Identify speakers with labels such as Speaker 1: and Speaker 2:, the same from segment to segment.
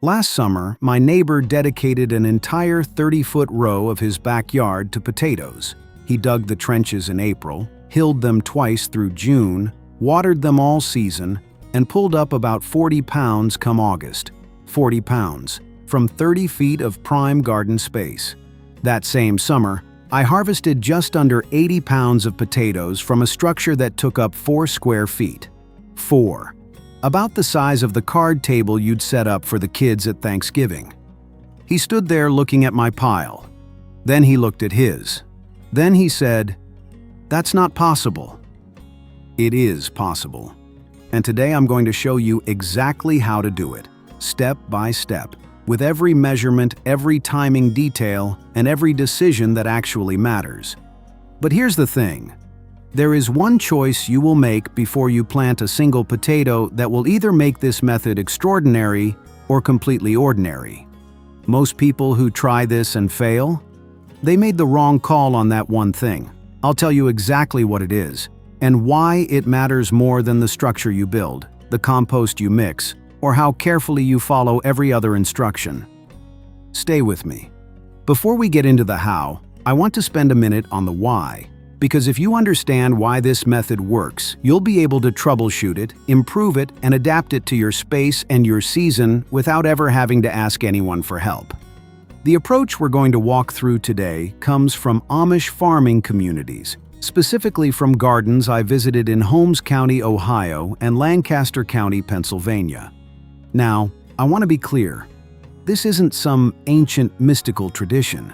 Speaker 1: Last summer, my neighbor dedicated an entire 30-foot row of his backyard to potatoes. He dug the trenches in April, hilled them twice through June, watered them all season, and pulled up about 40 pounds come August. 40 pounds, from 30 feet of prime garden space. That same summer, I harvested just under 80 pounds of potatoes from a structure that took up 4 square feet. 4. About the size of the card table you'd set up for the kids at Thanksgiving. He stood there looking at my pile. Then he looked at his. Then he said, "That's not possible." It is possible. And today I'm going to show you exactly how to do it, step by step, with every measurement, every timing detail, and every decision that actually matters. But here's the thing. There is one choice you will make before you plant a single potato that will either make this method extraordinary or completely ordinary. Most people who try this and fail, they made the wrong call on that one thing. I'll tell you exactly what it is, and why it matters more than the structure you build, the compost you mix, or how carefully you follow every other instruction. Stay with me. Before we get into the how, I want to spend a minute on the why. Because if you understand why this method works, you'll be able to troubleshoot it, improve it, and adapt it to your space and your season without ever having to ask anyone for help. The approach we're going to walk through today comes from Amish farming communities, specifically from gardens I visited in Holmes County, Ohio, and Lancaster County, Pennsylvania. Now, I want to be clear. This isn't some ancient mystical tradition.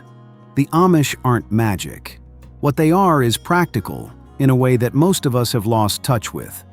Speaker 1: The Amish aren't magic. What they are is practical, in a way that most of us have lost touch with.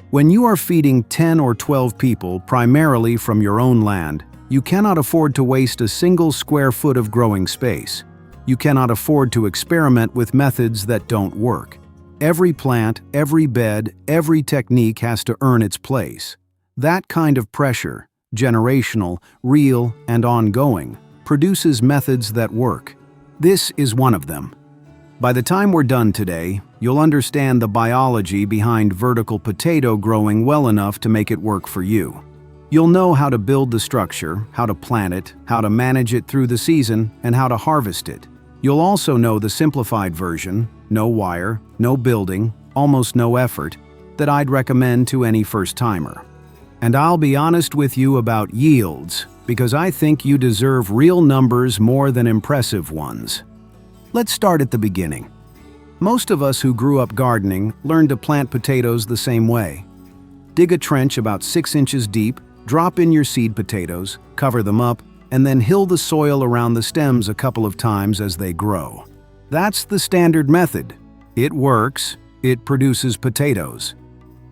Speaker 1: When you are feeding 10 or 12 people primarily from your own land, you cannot afford to waste a single square foot of growing space. You cannot afford to experiment with methods that don't work. Every plant, every bed, every technique has to earn its place. That kind of pressure, generational, real, and ongoing, produces methods that work. This is one of them. By the time we're done today, you'll understand the biology behind vertical potato growing well enough to make it work for you. You'll know how to build the structure, how to plant it, how to manage it through the season, and how to harvest it. You'll also know the simplified version, no wire, no building, almost no effort, that I'd recommend to any first-timer. And I'll be honest with you about yields, because I think you deserve real numbers more than impressive ones. Let's start at the beginning. Most of us who grew up gardening learned to plant potatoes the same way. Dig a trench about 6 inches deep, drop in your seed potatoes, cover them up, and then hill the soil around the stems a couple of times as they grow. That's the standard method. It works, it produces potatoes.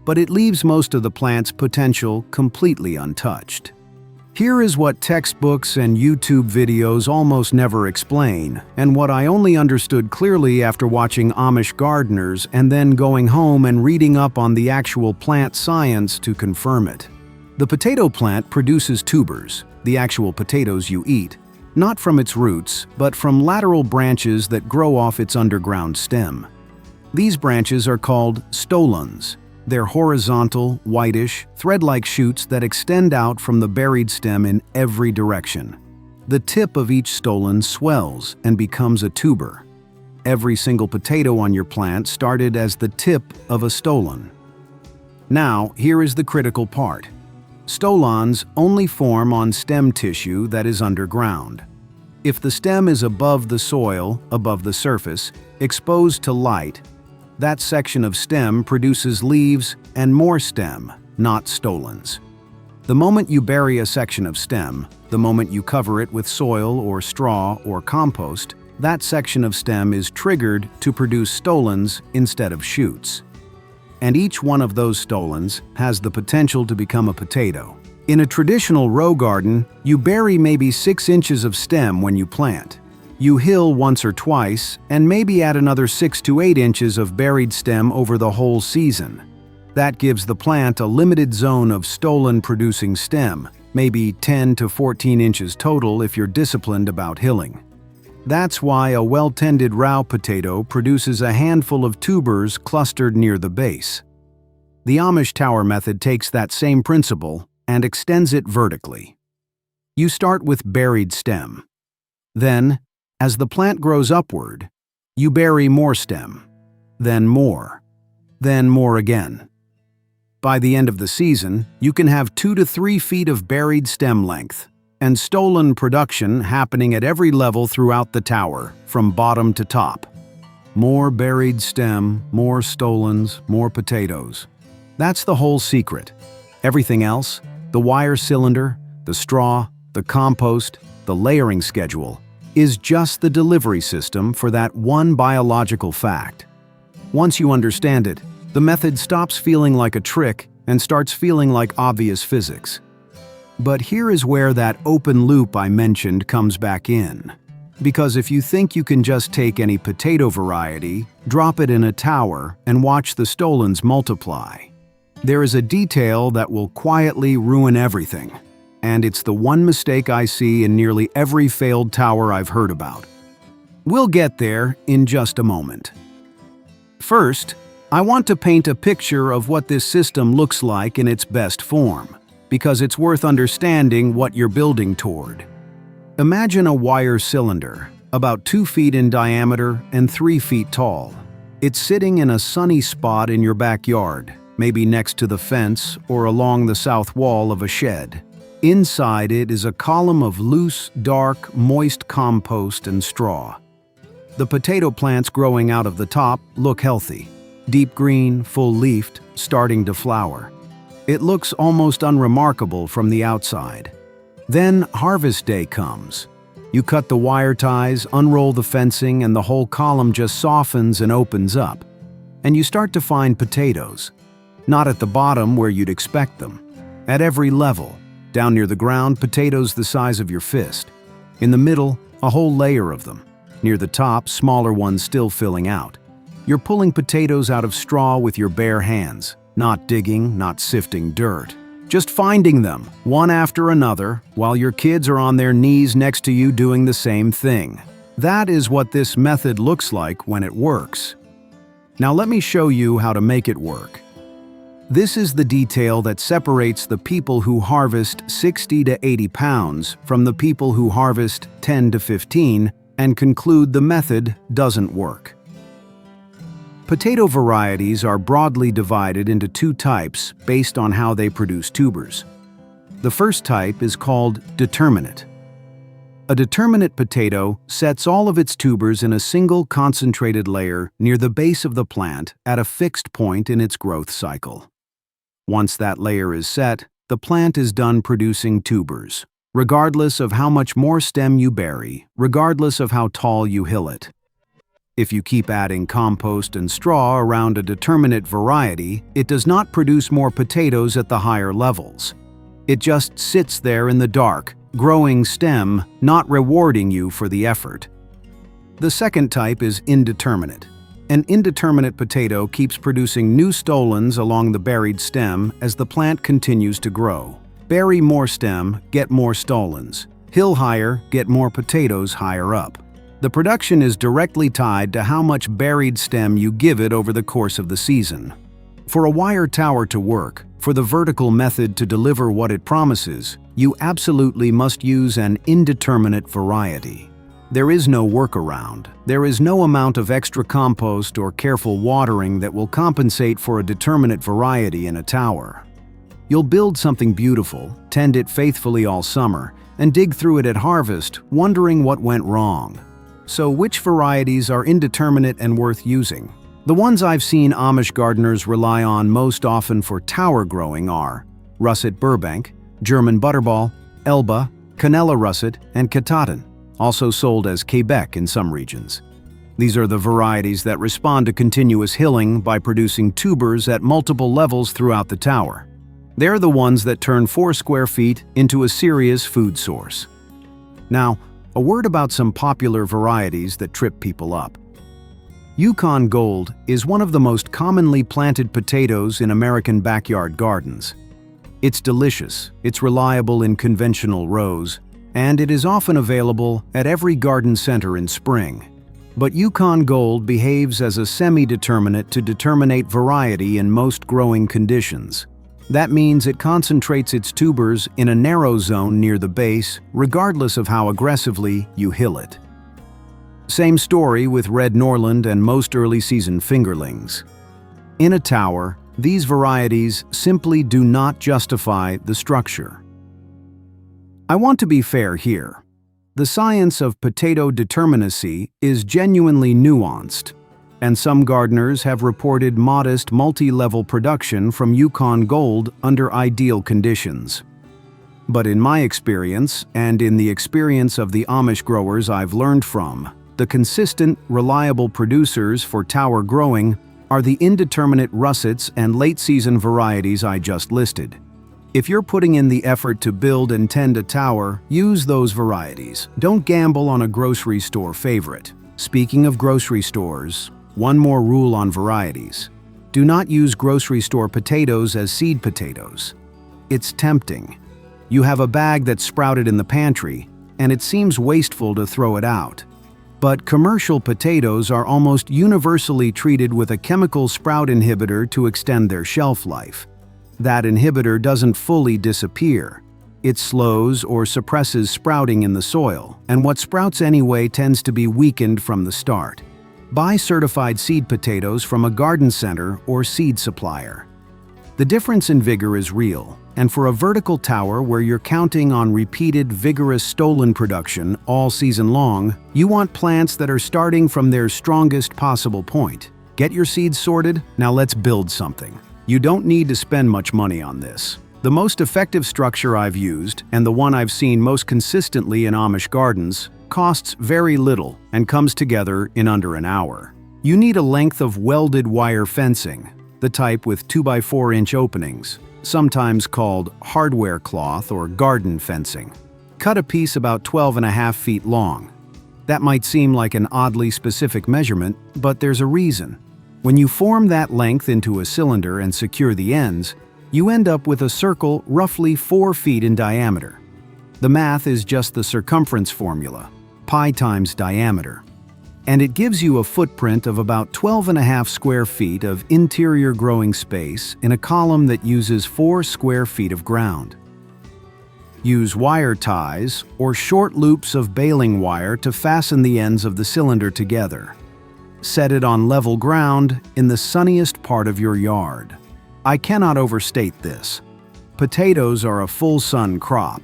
Speaker 1: But it leaves most of the plant's potential completely untouched. Here is what textbooks and YouTube videos almost never explain, and what I only understood clearly after watching Amish gardeners and then going home and reading up on the actual plant science to confirm it. The potato plant produces tubers, the actual potatoes you eat, not from its roots, but from lateral branches that grow off its underground stem. These branches are called stolons. They're horizontal, whitish, thread-like shoots that extend out from the buried stem in every direction. The tip of each stolon swells and becomes a tuber. Every single potato on your plant started as the tip of a stolon. Now, here is the critical part. Stolons only form on stem tissue that is underground. If the stem is above the soil, above the surface, exposed to light, that section of stem produces leaves and more stem, not stolons. The moment you bury a section of stem, the moment you cover it with soil or straw or compost, that section of stem is triggered to produce stolons instead of shoots. And each one of those stolons has the potential to become a potato. In a traditional row garden, you bury maybe 6 inches of stem when you plant. You hill once or twice, and maybe add another 6 to 8 inches of buried stem over the whole season. That gives the plant a limited zone of stolon-producing stem, maybe 10 to 14 inches total if you're disciplined about hilling. That's why a well-tended row potato produces a handful of tubers clustered near the base. The Amish tower method takes that same principle and extends it vertically. You start with buried stem. Then, as the plant grows upward, you bury more stem, then more again. By the end of the season, you can have 2 to 3 feet of buried stem length, and stolen production happening at every level throughout the tower, from bottom to top. More buried stem, more stolens, more potatoes. That's the whole secret. Everything else, the wire cylinder, the straw, the compost, the layering schedule, is just the delivery system for that one biological fact. Once you understand it, the method stops feeling like a trick and starts feeling like obvious physics. But here is where that open loop I mentioned comes back in. Because if you think you can just take any potato variety, drop it in a tower, and watch the stolens multiply, there is a detail that will quietly ruin everything. And it's the one mistake I see in nearly every failed tower I've heard about. We'll get there in just a moment. First, I want to paint a picture of what this system looks like in its best form, because it's worth understanding what you're building toward. Imagine a wire cylinder, about 2 feet in diameter and 3 feet tall. It's sitting in a sunny spot in your backyard, maybe next to the fence or along the south wall of a shed. Inside it is a column of loose, dark, moist compost and straw. The potato plants growing out of the top look healthy. Deep green, full-leafed, starting to flower. It looks almost unremarkable from the outside. Then harvest day comes. You cut the wire ties, unroll the fencing, and the whole column just softens and opens up. And you start to find potatoes. Not at the bottom where you'd expect them. At every level. Down near the ground, potatoes the size of your fist. In the middle, a whole layer of them. Near the top, smaller ones still filling out. You're pulling potatoes out of straw with your bare hands, not digging, not sifting dirt. Just finding them, one after another, while your kids are on their knees next to you doing the same thing. That is what this method looks like when it works. Now let me show you how to make it work. This is the detail that separates the people who harvest 60 to 80 pounds from the people who harvest 10 to 15 and conclude the method doesn't work. Potato varieties are broadly divided into 2 types based on how they produce tubers. The first type is called determinate. A determinate potato sets all of its tubers in a single concentrated layer near the base of the plant at a fixed point in its growth cycle. Once that layer is set, the plant is done producing tubers, regardless of how much more stem you bury, regardless of how tall you hill it. If you keep adding compost and straw around a determinate variety, it does not produce more potatoes at the higher levels. It just sits there in the dark, growing stem, not rewarding you for the effort. The second type is indeterminate. An indeterminate potato keeps producing new stolons along the buried stem as the plant continues to grow. Bury more stem, get more stolons. Hill higher, get more potatoes higher up. The production is directly tied to how much buried stem you give it over the course of the season. For a wire tower to work, for the vertical method to deliver what it promises, you absolutely must use an indeterminate variety. There is no workaround. There is no amount of extra compost or careful watering that will compensate for a determinate variety in a tower. You'll build something beautiful, tend it faithfully all summer, and dig through it at harvest, wondering what went wrong. So which varieties are indeterminate and worth using? The ones I've seen Amish gardeners rely on most often for tower growing are Russet Burbank, German Butterball, Elba, Canela Russet, and Katahdin, also sold as Quebec in some regions. These are the varieties that respond to continuous hilling by producing tubers at multiple levels throughout the tower. They're the ones that turn 4 square feet into a serious food source. Now, a word about some popular varieties that trip people up. Yukon Gold is one of the most commonly planted potatoes in American backyard gardens. It's delicious, it's reliable in conventional rows, and it is often available at every garden center in spring. But Yukon Gold behaves as a semi-determinate to determinate variety in most growing conditions. That means it concentrates its tubers in a narrow zone near the base, regardless of how aggressively you hill it. Same story with red Norland and most early-season fingerlings. In a tower, these varieties simply do not justify the structure. I want to be fair here. The science of potato determinacy is genuinely nuanced, and some gardeners have reported modest multi-level production from Yukon Gold under ideal conditions. But in my experience, and in the experience of the Amish growers I've learned from, the consistent, reliable producers for tower growing are the indeterminate russets and late-season varieties I just listed. If you're putting in the effort to build and tend a tower, use those varieties. Don't gamble on a grocery store favorite. Speaking of grocery stores, one more rule on varieties. Do not use grocery store potatoes as seed potatoes. It's tempting. You have a bag that's sprouted in the pantry, and it seems wasteful to throw it out. But commercial potatoes are almost universally treated with a chemical sprout inhibitor to extend their shelf life. That inhibitor doesn't fully disappear. It slows or suppresses sprouting in the soil, and what sprouts anyway tends to be weakened from the start. Buy certified seed potatoes from a garden center or seed supplier. The difference in vigor is real, and for a vertical tower where you're counting on repeated, vigorous stolon production all season long, you want plants that are starting from their strongest possible point. Get your seeds sorted? Now let's build something. You don't need to spend much money on this. The most effective structure I've used, and the one I've seen most consistently in Amish gardens, costs very little and comes together in under an hour. You need a length of welded wire fencing, the type with 2x4-inch openings, sometimes called hardware cloth or garden fencing. Cut a piece about 12.5 feet long. That might seem like an oddly specific measurement, but there's a reason. When you form that length into a cylinder and secure the ends, you end up with a circle roughly 4 feet in diameter. The math is just the circumference formula, pi times diameter. And it gives you a footprint of about 12.5 square feet of interior growing space in a column that uses 4 square feet of ground. Use wire ties or short loops of baling wire to fasten the ends of the cylinder together. Set it on level ground in the sunniest part of your yard. I cannot overstate this. Potatoes are a full sun crop.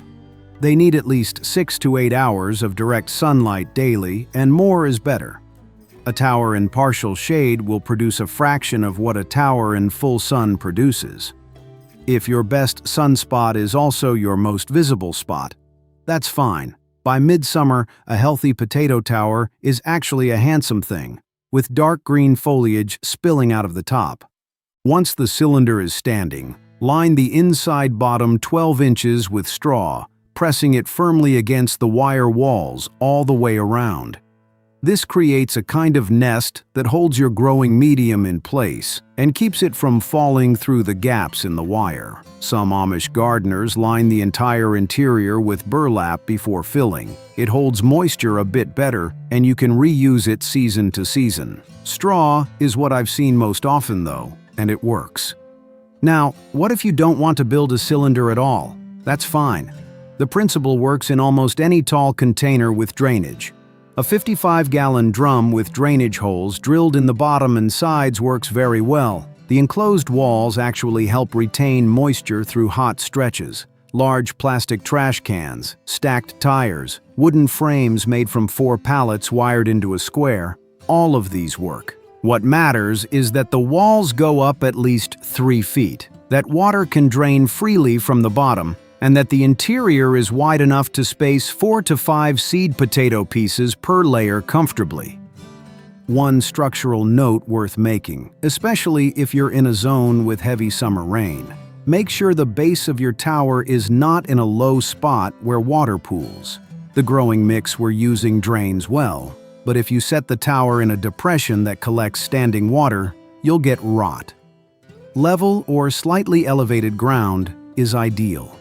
Speaker 1: They need at least 6 to 8 hours of direct sunlight daily, and more is better. A tower in partial shade will produce a fraction of what a tower in full sun produces. If your best sunspot is also your most visible spot, that's fine. By midsummer, a healthy potato tower is actually a handsome thing, with dark green foliage spilling out of the top. Once the cylinder is standing, line the inside bottom 12 inches with straw, pressing it firmly against the wire walls all the way around. This creates a kind of nest that holds your growing medium in place and keeps it from falling through the gaps in the wire. Some Amish gardeners line the entire interior with burlap before filling. It holds moisture a bit better, and you can reuse it season to season. Straw is what I've seen most often though, and it works. Now, what if you don't want to build a cylinder at all? That's fine. The principle works in almost any tall container with drainage. A 55-gallon drum with drainage holes drilled in the bottom and sides works very well. The enclosed walls actually help retain moisture through hot stretches. Large plastic trash cans, stacked tires, wooden frames made from 4 pallets wired into a square, all of these work. What matters is that the walls go up at least 3 feet, that water can drain freely from the bottom, and that the interior is wide enough to space 4 to 5 seed potato pieces per layer comfortably. One structural note worth making, especially if you're in a zone with heavy summer rain. Make sure the base of your tower is not in a low spot where water pools. The growing mix we're using drains well, but if you set the tower in a depression that collects standing water, you'll get rot. Level or slightly elevated ground is ideal.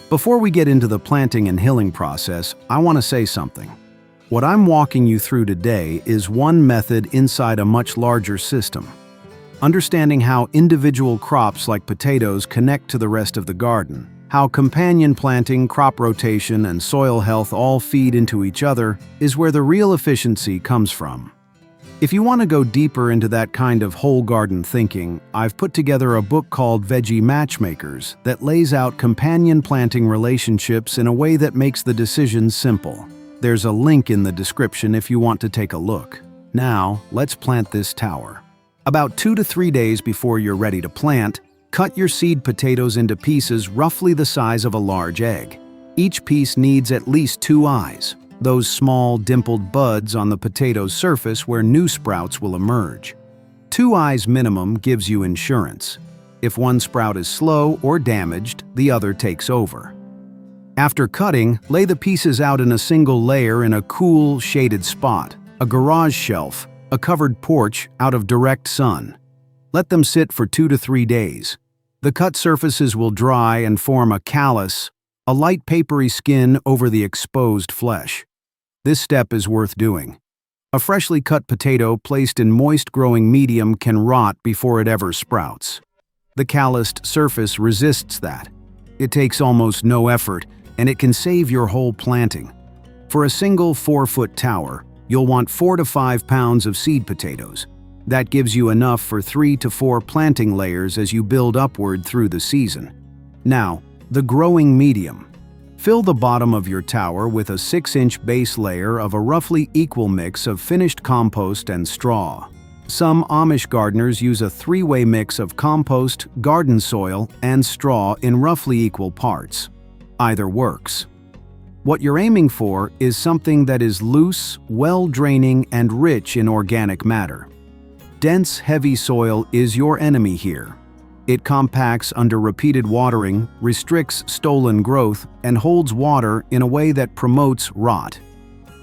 Speaker 1: Before we get into the planting and hilling process, I want to say something. What I'm walking you through today is one method inside a much larger system. understanding how individual crops like potatoes connect to the rest of the garden, how companion planting, crop rotation, and soil health all feed into each other is where the real efficiency comes from. If you want to go deeper into that kind of whole garden thinking, I've put together a book called Veggie Matchmakers that lays out companion planting relationships in a way that makes the decisions simple. There's a link in the description if you want to take a look. Now, let's plant this tower. About 2 to 3 days before you're ready to plant, cut your seed potatoes into pieces roughly the size of a large egg. Each piece needs at least 2 eyes, those small dimpled buds on the potato's surface where new sprouts will emerge. 2 eyes minimum gives you insurance. If one sprout is slow or damaged, the other takes over. After cutting, lay the pieces out in a single layer in a cool, shaded spot, a garage shelf, a covered porch out of direct sun. Let them sit for 2 to 3 days. The cut surfaces will dry and form a callus, a light papery skin over the exposed flesh. This step is worth doing. A freshly cut potato placed in moist growing medium can rot before it ever sprouts. The calloused surface resists that. It takes almost no effort, and it can save your whole planting. For a single 4-foot tower, you'll want 4 to 5 pounds of seed potatoes. That gives you enough for 3 to 4 planting layers as you build upward through the season. Now, the growing medium. Fill the bottom of your tower with a 6-inch base layer of a roughly equal mix of finished compost and straw. Some Amish gardeners use a 3-way mix of compost, garden soil, and straw in roughly equal parts. Either works. What you're aiming for is something that is loose, well-draining, and rich in organic matter. Dense, heavy soil is your enemy here. It compacts under repeated watering, restricts stolen growth, and holds water in a way that promotes rot.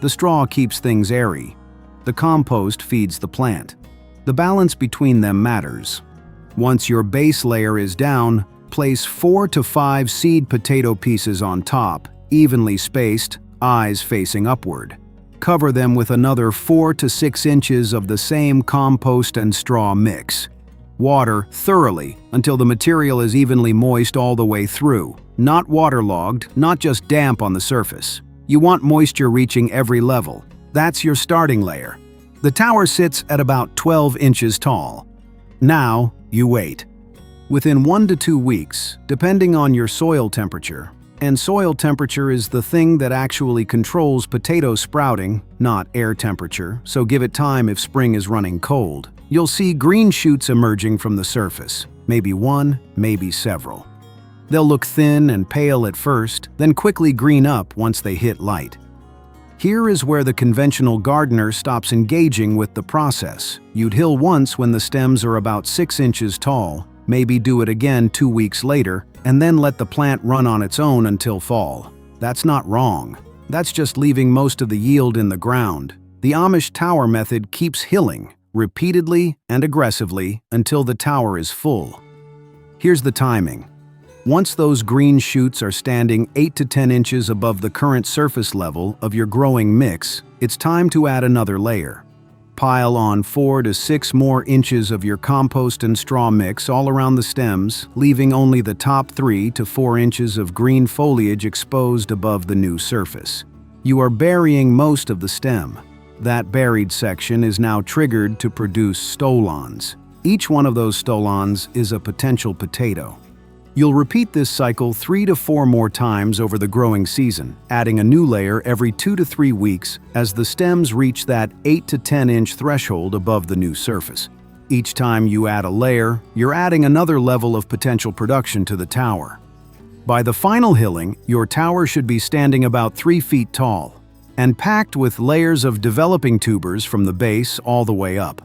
Speaker 1: The straw keeps things airy. The compost feeds the plant. The balance between them matters. Once your base layer is down, place 4 to 5 seed potato pieces on top, evenly spaced, eyes facing upward. Cover them with another 4 to 6 inches of the same compost and straw mix. Water thoroughly until the material is evenly moist all the way through, not waterlogged, not just damp on the surface. You want moisture reaching every level. That's your starting layer. The tower sits at about 12 inches tall. Now, you wait. Within 1 to 2 weeks, depending on your soil temperature, and soil temperature is the thing that actually controls potato sprouting, not air temperature, so give it time if spring is running cold. You'll see green shoots emerging from the surface, maybe one, maybe several. They'll look thin and pale at first, then quickly green up once they hit light. Here is where the conventional gardener stops engaging with the process. You'd hill once when the stems are about 6 inches tall, maybe do it again 2 weeks later, and then let the plant run on its own until fall. That's not wrong. That's just leaving most of the yield in the ground. The Amish tower method keeps hilling, repeatedly and aggressively until the tower is full. Here's the timing. Once those green shoots are standing 8 to 10 inches above the current surface level of your growing mix, it's time to add another layer. Pile on 4 to 6 more inches of your compost and straw mix all around the stems, leaving only the top 3 to 4 inches of green foliage exposed above the new surface. You are burying most of the stem. That buried section is now triggered to produce stolons. Each one of those stolons is a potential potato. You'll repeat this cycle 3 to 4 more times over the growing season, adding a new layer every 2 to 3 weeks as the stems reach that 8 to 10 inch threshold above the new surface. Each time you add a layer, you're adding another level of potential production to the tower. By the final hilling, your tower should be standing about 3 feet tall and packed with layers of developing tubers from the base all the way up.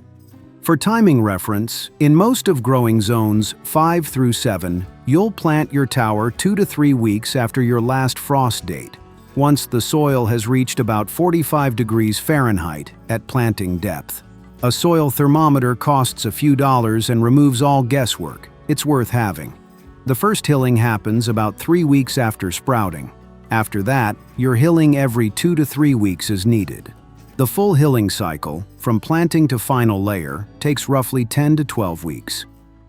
Speaker 1: For timing reference, in most of growing zones 5 through 7, you'll plant your tower 2 to 3 weeks after your last frost date, once the soil has reached about 45 degrees Fahrenheit at planting depth. A soil thermometer costs a few dollars and removes all guesswork. It's worth having. The first hilling happens about 3 weeks after sprouting. After that, your hilling every 2 to 3 weeks is needed. The full hilling cycle, from planting to final layer, takes roughly 10 to 12 weeks.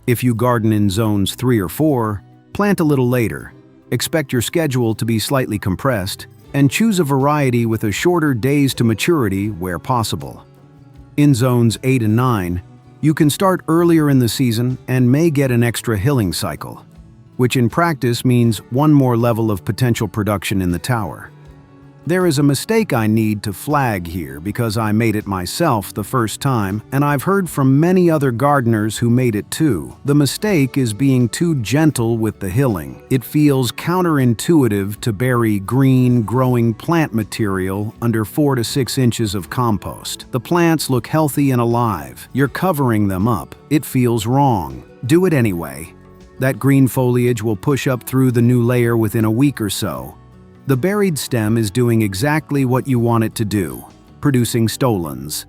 Speaker 1: If you garden in zones 3 or 4, plant a little later. Expect your schedule to be slightly compressed, and choose a variety with a shorter days to maturity where possible. In zones 8 and 9, you can start earlier in the season and may get an extra hilling cycle, which in practice means one more level of potential production in the tower. There is a mistake I need to flag here because I made it myself the first time, and I've heard from many other gardeners who made it too. The mistake is being too gentle with the hilling. It feels counterintuitive to bury green, growing plant material under 4 to 6 inches of compost. The plants look healthy and alive. You're covering them up. It feels wrong. Do it anyway. That green foliage will push up through the new layer within a week or so. The buried stem is doing exactly what you want it to do, producing stolons.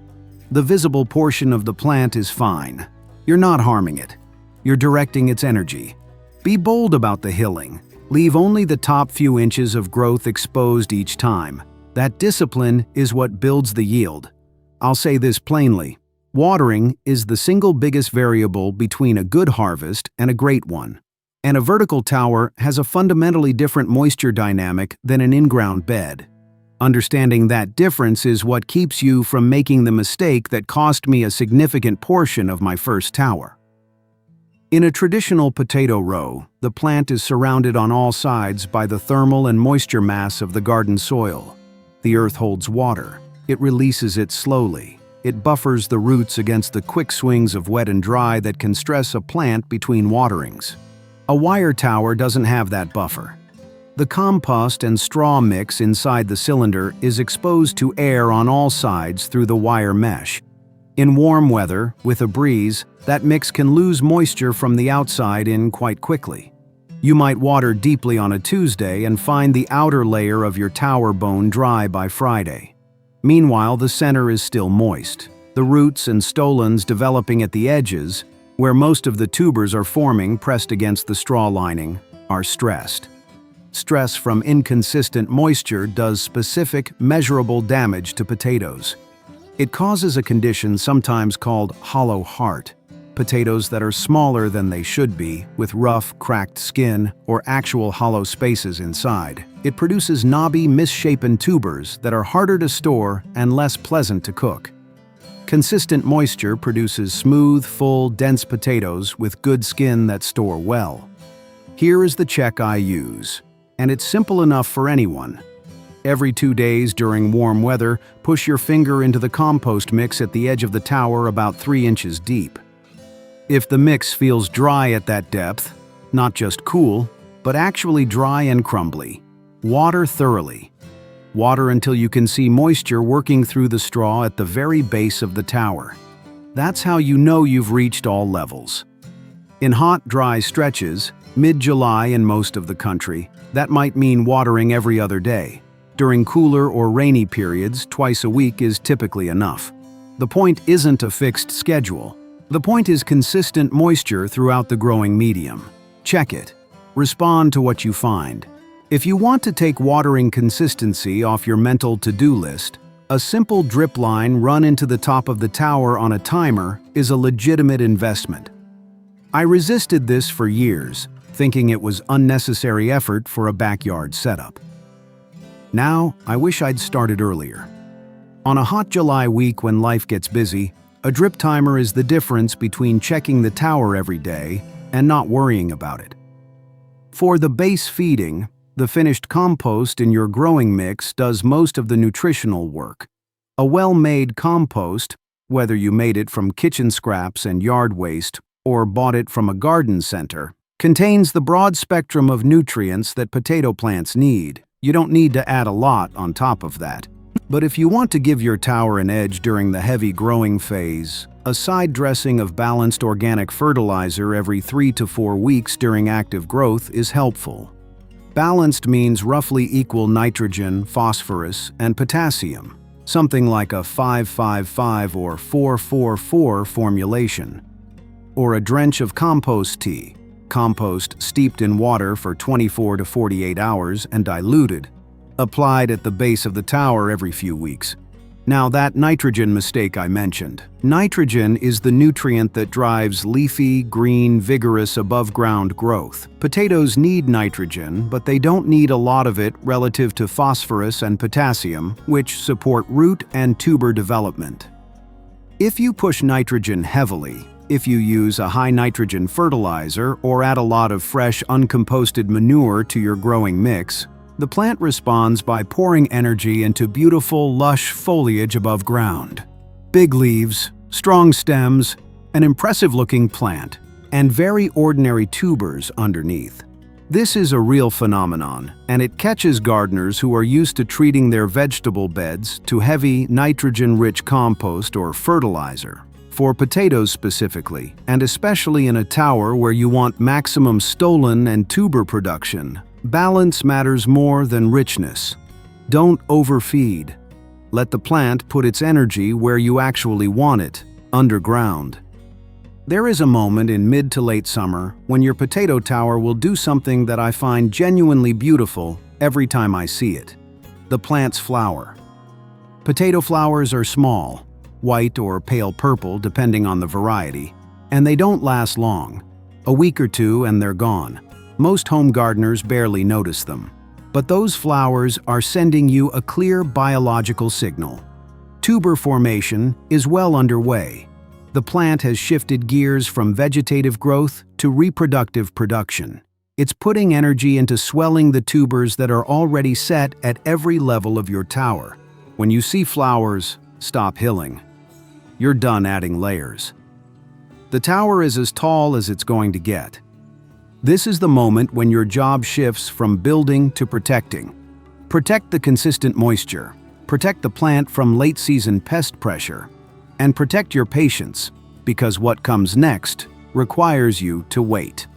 Speaker 1: The visible portion of the plant is fine. You're not harming it. You're directing its energy. Be bold about the hilling. Leave only the top few inches of growth exposed each time. That discipline is what builds the yield. I'll say this plainly. Watering is the single biggest variable between a good harvest and a great one. And a vertical tower has a fundamentally different moisture dynamic than an in-ground bed. Understanding that difference is what keeps you from making the mistake that cost me a significant portion of my first tower. In a traditional potato row, the plant is surrounded on all sides by the thermal and moisture mass of the garden soil. The earth holds water. It releases it slowly. It buffers the roots against the quick swings of wet and dry that can stress a plant between waterings. A wire tower doesn't have that buffer. The compost and straw mix inside the cylinder is exposed to air on all sides through the wire mesh. In warm weather, with a breeze, that mix can lose moisture from the outside in quite quickly. You might water deeply on a Tuesday and find the outer layer of your tower bone dry by Friday. Meanwhile, the center is still moist. The roots and stolons developing at the edges, where most of the tubers are forming pressed against the straw lining, are stressed. Stress from inconsistent moisture does specific, measurable damage to potatoes. It causes a condition sometimes called hollow heart, potatoes that are smaller than they should be, with rough, cracked skin or actual hollow spaces inside. It produces knobby, misshapen tubers that are harder to store and less pleasant to cook. Consistent moisture produces smooth, full, dense potatoes with good skin that store well. Here is the check I use, and it's simple enough for anyone. Every 2 days during warm weather, push your finger into the compost mix at the edge of the tower about 3 inches deep. If the mix feels dry at that depth, not just cool, but actually dry and crumbly, water thoroughly. Water until you can see moisture working through the straw at the very base of the tower. That's how you know you've reached all levels. In hot, dry stretches, mid-July in most of the country, that might mean watering every other day. During cooler or rainy periods, twice a week is typically enough. The point isn't a fixed schedule. The point is consistent moisture throughout the growing medium. Check it. Respond to what you find. If you want to take watering consistency off your mental to-do list, a simple drip line run into the top of the tower on a timer is a legitimate investment. I resisted this for years, thinking it was unnecessary effort for a backyard setup. Now, I wish I'd started earlier. On a hot July week when life gets busy, a drip timer is the difference between checking the tower every day and not worrying about it. For the base feeding, the finished compost in your growing mix does most of the nutritional work. A well-made compost, whether you made it from kitchen scraps and yard waste or bought it from a garden center, contains the broad spectrum of nutrients that potato plants need. You don't need to add a lot on top of that. But if you want to give your tower an edge during the heavy growing phase, a side dressing of balanced organic fertilizer every 3 to 4 weeks during active growth is helpful. Balanced means roughly equal nitrogen, phosphorus, and potassium, something like a 5-5-5 or 4-4-4 formulation. Or a drench of compost tea, compost steeped in water for 24 to 48 hours and diluted, applied at the base of the tower every few weeks. Now that nitrogen mistake I mentioned. Nitrogen is the nutrient that drives leafy, green, vigorous above-ground growth. Potatoes need nitrogen, but they don't need a lot of it relative to phosphorus and potassium, which support root and tuber development. If you push nitrogen heavily, if you use a high nitrogen fertilizer or add a lot of fresh, uncomposted manure to your growing mix, the plant responds by pouring energy into beautiful, lush foliage above ground. Big leaves, strong stems, an impressive-looking plant, and very ordinary tubers underneath. This is a real phenomenon, and it catches gardeners who are used to treating their vegetable beds to heavy, nitrogen-rich compost or fertilizer. For potatoes specifically, and especially in a tower where you want maximum stolon and tuber production, balance matters more than richness. Don't overfeed. Let the plant put its energy where you actually want it, underground. There is a moment in mid to late summer when your potato tower will do something that I find genuinely beautiful every time I see it. The plant's flower. Potato flowers are small, white or pale purple depending on the variety, and they don't last long. A week or two and they're gone. Most home gardeners barely notice them. But those flowers are sending you a clear biological signal. Tuber formation is well underway. The plant has shifted gears from vegetative growth to reproductive production. It's putting energy into swelling the tubers that are already set at every level of your tower. When you see flowers, stop hilling. You're done adding layers. The tower is as tall as it's going to get. This is the moment when your job shifts from building to protecting. Protect the consistent moisture, protect the plant from late-season pest pressure, and protect your patience, because what comes next requires you to wait.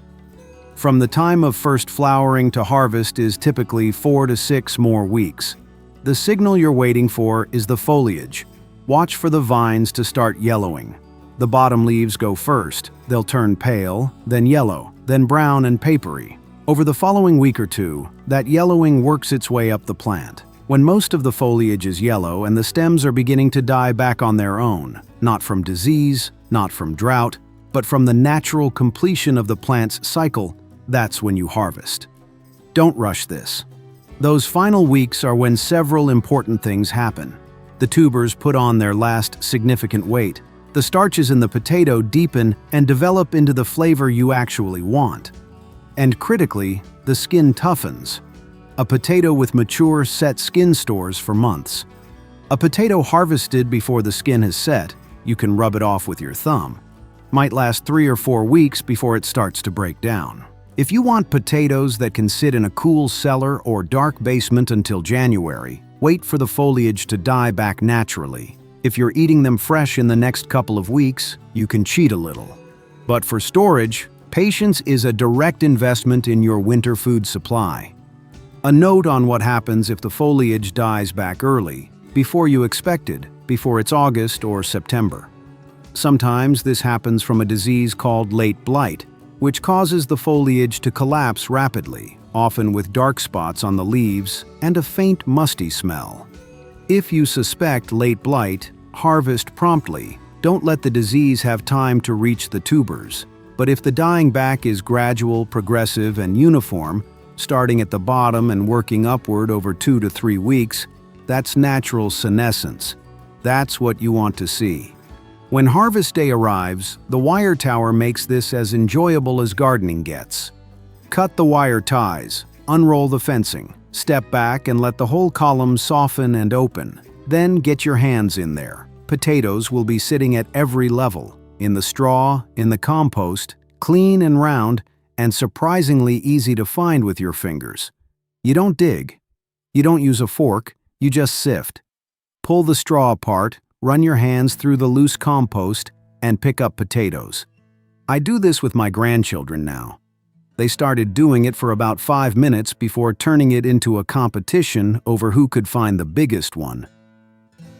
Speaker 1: From the time of first flowering to harvest is typically 4 to 6 more weeks. The signal you're waiting for is the foliage. Watch for the vines to start yellowing. The bottom leaves go first. They'll turn pale, then yellow, then brown and papery. Over the following week or two, that yellowing works its way up the plant. When most of the foliage is yellow and the stems are beginning to die back on their own, not from disease, not from drought, but from the natural completion of the plant's cycle, that's when you harvest. Don't rush this. Those final weeks are when several important things happen. The tubers put on their last significant weight. The starches in the potato deepen and develop into the flavor you actually want. And critically, the skin toughens. A potato with mature, set skin stores for months. A potato harvested before the skin has set, you can rub it off with your thumb, might last 3 or 4 weeks before it starts to break down. If you want potatoes that can sit in a cool cellar or dark basement until January, wait for the foliage to die back naturally. If you're eating them fresh in the next couple of weeks, you can cheat a little. But for storage, patience is a direct investment in your winter food supply. A note on what happens if the foliage dies back early, before you expected, before it's August or September. Sometimes this happens from a disease called late blight, which causes the foliage to collapse rapidly, often with dark spots on the leaves and a faint musty smell. If you suspect late blight, harvest promptly. Don't let the disease have time to reach the tubers. But if the dying back is gradual, progressive, and uniform, starting at the bottom and working upward over 2 to 3 weeks, that's natural senescence. That's what you want to see. When harvest day arrives, the wire tower makes this as enjoyable as gardening gets. Cut the wire ties, unroll the fencing, step back and let the whole column soften and open. Then get your hands in there. Potatoes will be sitting at every level, in the straw, in the compost, clean and round, and surprisingly easy to find with your fingers. You don't dig. You don't use a fork, you just sift. Pull the straw apart, run your hands through the loose compost, and pick up potatoes. I do this with my grandchildren now. They started doing it for about 5 minutes before turning it into a competition over who could find the biggest one.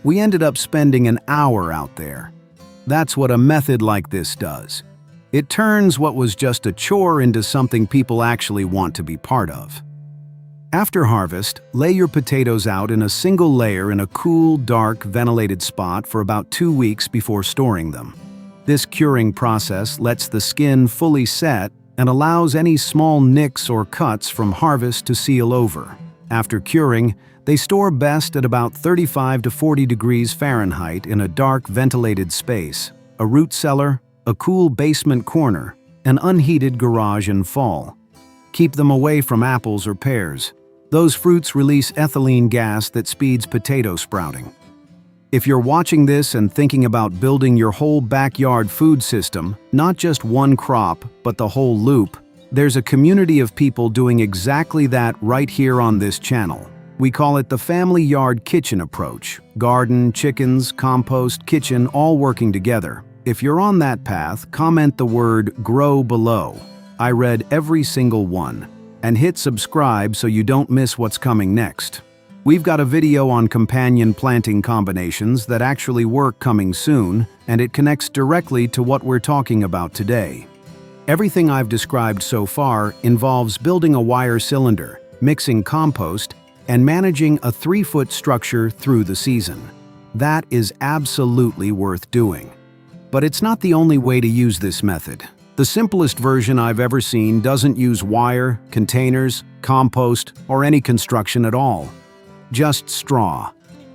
Speaker 1: We ended up spending an hour out there. That's what a method like this does. It turns what was just a chore into something people actually want to be part of. After harvest, lay your potatoes out in a single layer in a cool, dark, ventilated spot for about 2 weeks before storing them. This curing process lets the skin fully set and allows any small nicks or cuts from harvest to seal over. After curing, they store best at about 35 to 40 degrees Fahrenheit in a dark, ventilated space, a root cellar, a cool basement corner, an unheated garage in fall. Keep them away from apples or pears. Those fruits release ethylene gas that speeds potato sprouting. If you're watching this and thinking about building your whole backyard food system, not just one crop, but the whole loop, there's a community of people doing exactly that right here on this channel. We call it the family yard kitchen approach. Garden, chickens, compost, kitchen, all working together. If you're on that path, comment the word "grow" below. I read every single one. And hit subscribe so you don't miss what's coming next. We've got a video on companion planting combinations that actually work coming soon, and it connects directly to what we're talking about today. Everything I've described so far involves building a wire cylinder, mixing compost, and managing a 3-foot structure through the season. That is absolutely worth doing. But it's not the only way to use this method. The simplest version I've ever seen doesn't use wire, containers, compost, or any construction at all. Just straw.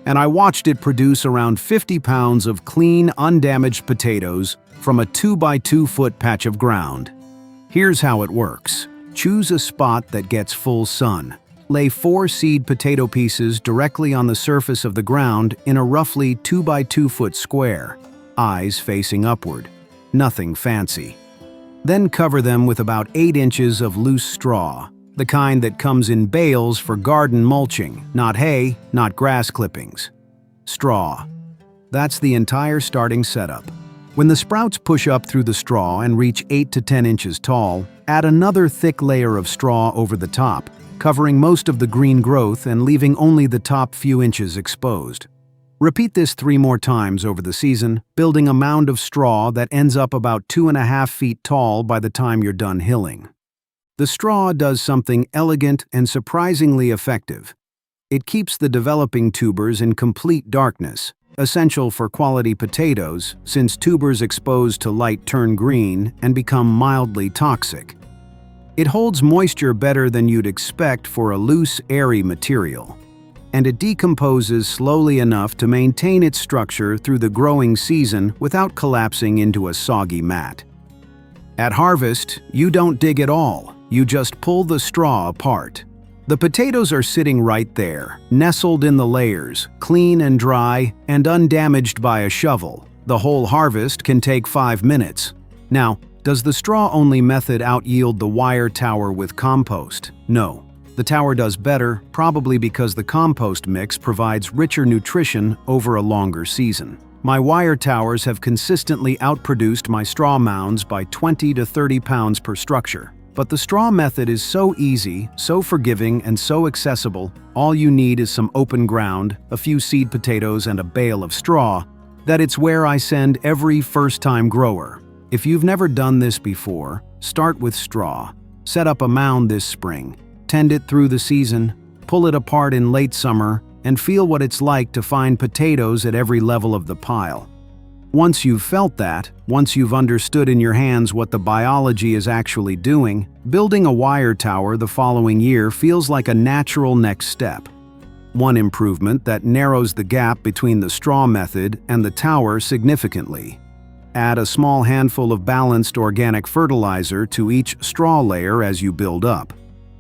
Speaker 1: And I watched it produce around 50 pounds of clean, undamaged potatoes from a 2-by-2-foot patch of ground. Here's how it works. Choose a spot that gets full sun. Lay 4 seed potato pieces directly on the surface of the ground in a roughly 2-by-2-foot square, eyes facing upward. Nothing fancy. Then cover them with about 8 inches of loose straw, the kind that comes in bales for garden mulching, not hay, not grass clippings. Straw. That's the entire starting setup. When the sprouts push up through the straw and reach 8 to 10 inches tall, add another thick layer of straw over the top, covering most of the green growth and leaving only the top few inches exposed. Repeat this 3 more times over the season, building a mound of straw that ends up about 2.5 feet tall by the time you're done hilling. The straw does something elegant and surprisingly effective. It keeps the developing tubers in complete darkness, essential for quality potatoes since tubers exposed to light turn green and become mildly toxic. It holds moisture better than you'd expect for a loose, airy material. And it decomposes slowly enough to maintain its structure through the growing season without collapsing into a soggy mat. At harvest, you don't dig at all, you just pull the straw apart. The potatoes are sitting right there, nestled in the layers, clean and dry, and undamaged by a shovel. The whole harvest can take 5 minutes. Now, does the straw-only method out-yield the wire tower with compost? No. The tower does better, probably because the compost mix provides richer nutrition over a longer season. My wire towers have consistently outproduced my straw mounds by 20 to 30 pounds per structure. But the straw method is so easy, so forgiving, and so accessible, all you need is some open ground, a few seed potatoes, and a bale of straw, that it's where I send every first-time grower. If you've never done this before, start with straw. Set up a mound this spring. Tend it through the season, pull it apart in late summer, and feel what it's like to find potatoes at every level of the pile. Once you've felt that, once you've understood in your hands what the biology is actually doing, building a wire tower the following year feels like a natural next step. One improvement that narrows the gap between the straw method and the tower significantly. Add a small handful of balanced organic fertilizer to each straw layer as you build up.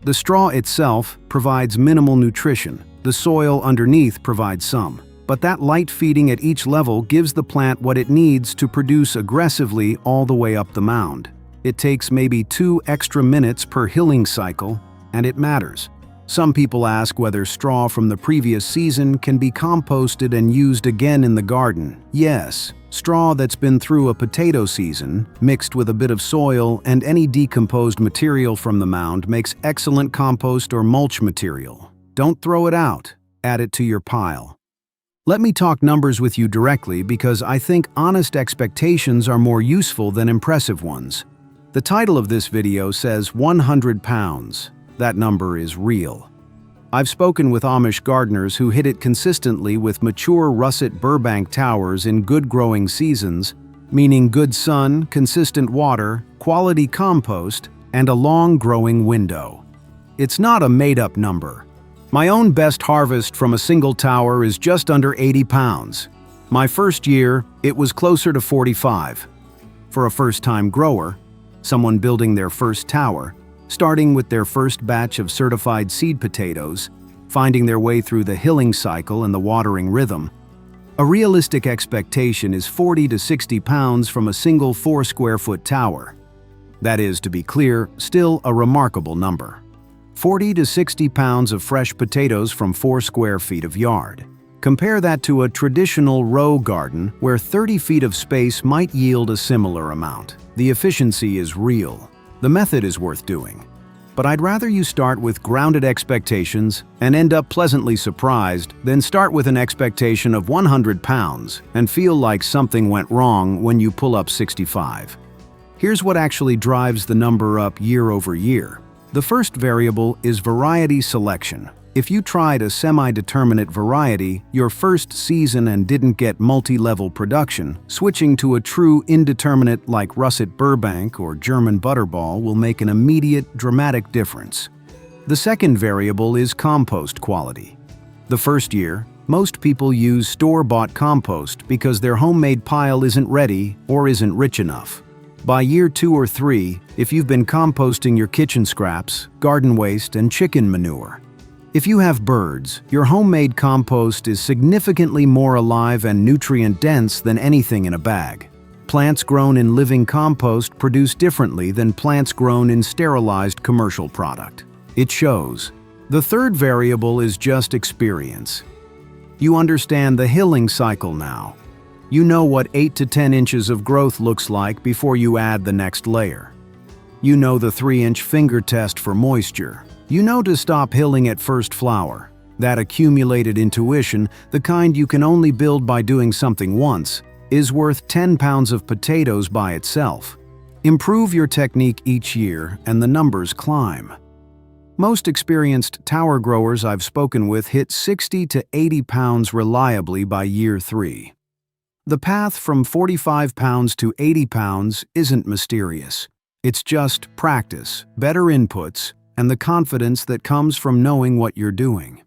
Speaker 1: The straw itself provides minimal nutrition. The soil underneath provides some. But that light feeding at each level gives the plant what it needs to produce aggressively all the way up the mound. It takes maybe 2 extra minutes per hilling cycle, and it matters. Some people ask whether straw from the previous season can be composted and used again in the garden. Yes, straw that's been through a potato season, mixed with a bit of soil and any decomposed material from the mound, makes excellent compost or mulch material. Don't throw it out. Add it to your pile. Let me talk numbers with you directly because I think honest expectations are more useful than impressive ones. The title of this video says 100 pounds. That number is real. I've spoken with Amish gardeners who hit it consistently with mature russet Burbank towers in good growing seasons, meaning good sun, consistent water, quality compost, and a long growing window. It's not a made-up number. My own best harvest from a single tower is just under 80 pounds. My first year, it was closer to 45. For a first-time grower, someone building their first tower, starting with their first batch of certified seed potatoes, finding their way through the hilling cycle and the watering rhythm, a realistic expectation is 40 to 60 pounds from a single 4 square foot tower. That is, to be clear, still a remarkable number. 40 to 60 pounds of fresh potatoes from 4 square feet of yard. Compare that to a traditional row garden where 30 feet of space might yield a similar amount. The efficiency is real. The method is worth doing. But I'd rather you start with grounded expectations and end up pleasantly surprised than start with an expectation of 100 pounds and feel like something went wrong when you pull up 65. Here's what actually drives the number up year over year. The first variable is variety selection. If you tried a semi-determinate variety your first season and didn't get multi-level production, switching to a true indeterminate like russet Burbank or German butterball will make an immediate, dramatic difference. The second variable is compost quality. The first year, most people use store-bought compost because their homemade pile isn't ready or isn't rich enough. By year 2 or 3, if you've been composting your kitchen scraps, garden waste, and chicken manure. If you have birds, your homemade compost is significantly more alive and nutrient-dense than anything in a bag. Plants grown in living compost produce differently than plants grown in sterilized commercial product. It shows. The third variable is just experience. You understand the hilling cycle now. You know what 8 to 10 inches of growth looks like before you add the next layer. You know the 3-inch finger test for moisture. You know to stop hilling at first flower. That accumulated intuition, the kind you can only build by doing something once, is worth 10 pounds of potatoes by itself. Improve your technique each year and the numbers climb. Most experienced tower growers I've spoken with hit 60 to 80 pounds reliably by year 3. The path from 45 pounds to 80 pounds isn't mysterious. It's just practice, better inputs, and the confidence that comes from knowing what you're doing.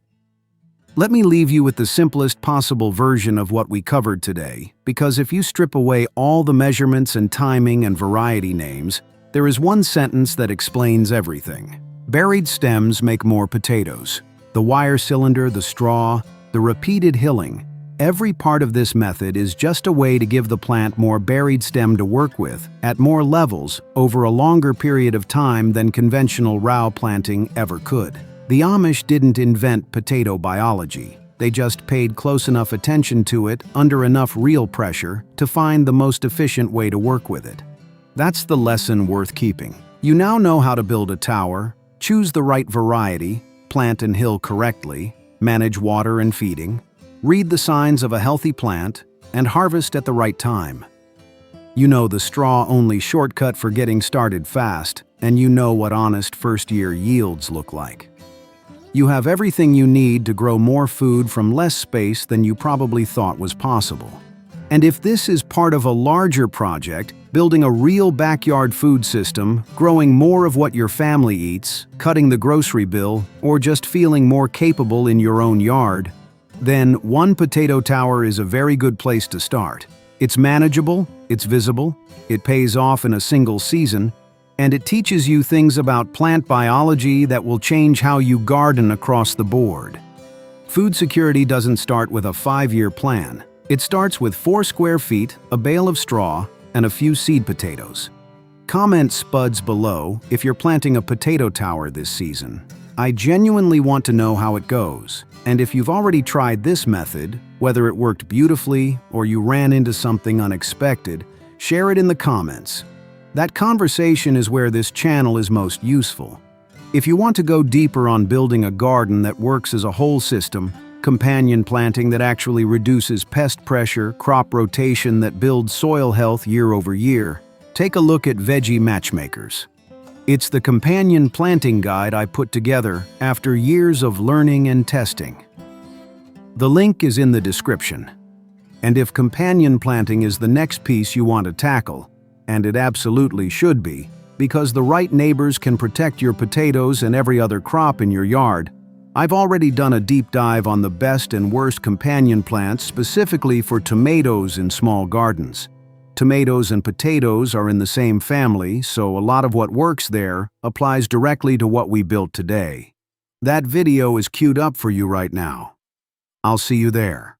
Speaker 1: Let me leave you with the simplest possible version of what we covered today, because if you strip away all the measurements and timing and variety names, there is one sentence that explains everything. Buried stems make more potatoes. The wire cylinder, the straw, the repeated hilling, every part of this method is just a way to give the plant more buried stem to work with, at more levels, over a longer period of time than conventional row planting ever could. The Amish didn't invent potato biology. They just paid close enough attention to it, under enough real pressure, to find the most efficient way to work with it. That's the lesson worth keeping. You now know how to build a tower, choose the right variety, plant and hill correctly, manage water and feeding, read the signs of a healthy plant, and harvest at the right time. You know the straw-only shortcut for getting started fast, and you know what honest first-year yields look like. You have everything you need to grow more food from less space than you probably thought was possible. And if this is part of a larger project, building a real backyard food system, growing more of what your family eats, cutting the grocery bill, or just feeling more capable in your own yard, then one potato tower is a very good place to start. It's manageable, it's visible, it pays off in a single season, and it teaches you things about plant biology that will change how you garden across the board. Food security doesn't start with a 5-year plan. It starts with 4 square feet, a bale of straw, and a few seed potatoes. Comment spuds below if you're planting a potato tower this season. I genuinely want to know how it goes. And if you've already tried this method, whether it worked beautifully or you ran into something unexpected, share it in the comments. That conversation is where this channel is most useful. If you want to go deeper on building a garden that works as a whole system, companion planting that actually reduces pest pressure, crop rotation that builds soil health year over year, take a look at Veggie Matchmakers. It's the companion planting guide I put together after years of learning and testing. The link is in the description. And if companion planting is the next piece you want to tackle, and it absolutely should be, because the right neighbors can protect your potatoes and every other crop in your yard, I've already done a deep dive on the best and worst companion plants specifically for tomatoes in small gardens. Tomatoes and potatoes are in the same family, so a lot of what works there applies directly to what we built today. That video is queued up for you right now. I'll see you there.